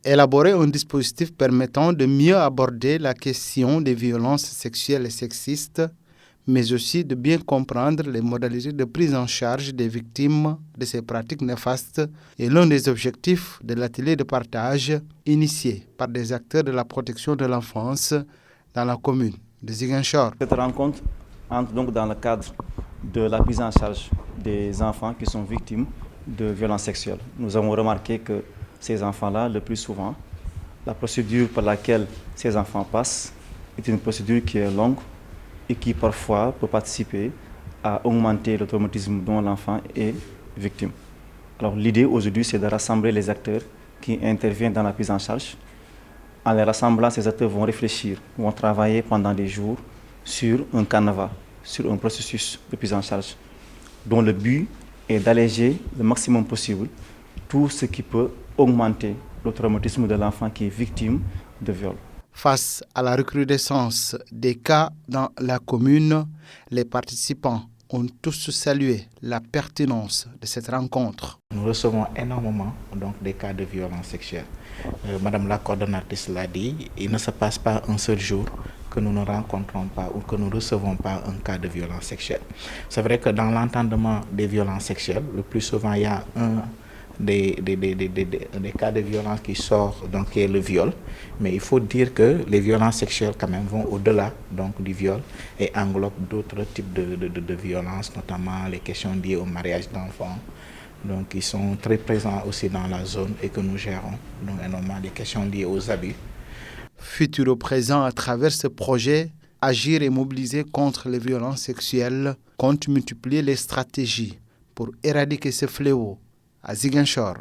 élaborer un dispositif permettant de mieux aborder la question des violences sexuelles et sexistes, mais aussi de bien comprendre les modalités de prise en charge des victimes de ces pratiques néfastes est l'un des objectifs de l'atelier de partage initié par des acteurs de la protection de l'enfance dans la commune de Ziguinchor. Cette rencontre entre donc dans le cadre de la prise en charge des enfants qui sont victimes de violences sexuelles. Nous avons remarqué que ces enfants-là, le plus souvent, la procédure par laquelle ces enfants passent est une procédure qui est longue et qui parfois peut participer à augmenter le traumatisme dont l'enfant est victime. Alors l'idée aujourd'hui, c'est de rassembler les acteurs qui interviennent dans la prise en charge. En les rassemblant, ces acteurs vont réfléchir, vont travailler pendant des jours sur un canevas, sur un processus de prise en charge, dont le but est d'alléger le maximum possible tout ce qui peut augmenter le traumatisme de l'enfant qui est victime de viol. Face à la recrudescence des cas dans la commune, les participants ont tous salué la pertinence de cette rencontre. Nous recevons énormément donc, des cas de violence sexuelle. Madame la coordonnatrice l'a dit, il ne se passe pas un seul jour que nous ne rencontrons pas ou que nous ne recevons pas un cas de violence sexuelle. C'est vrai que dans l'entendement des violences sexuelles, le plus souvent il y a des cas de violence qui sort, donc qui est le viol. Mais il faut dire que les violences sexuelles quand même vont au-delà donc, du viol et englobent d'autres types de violences, notamment les questions liées au mariage d'enfants. Donc ils sont très présents aussi dans la zone et que nous gérons, donc énormément des questions liées aux abus. Futur au présent, à travers ce projet, agir et mobiliser contre les violences sexuelles compte multiplier les stratégies pour éradiquer ce fléau à Ziguinchor.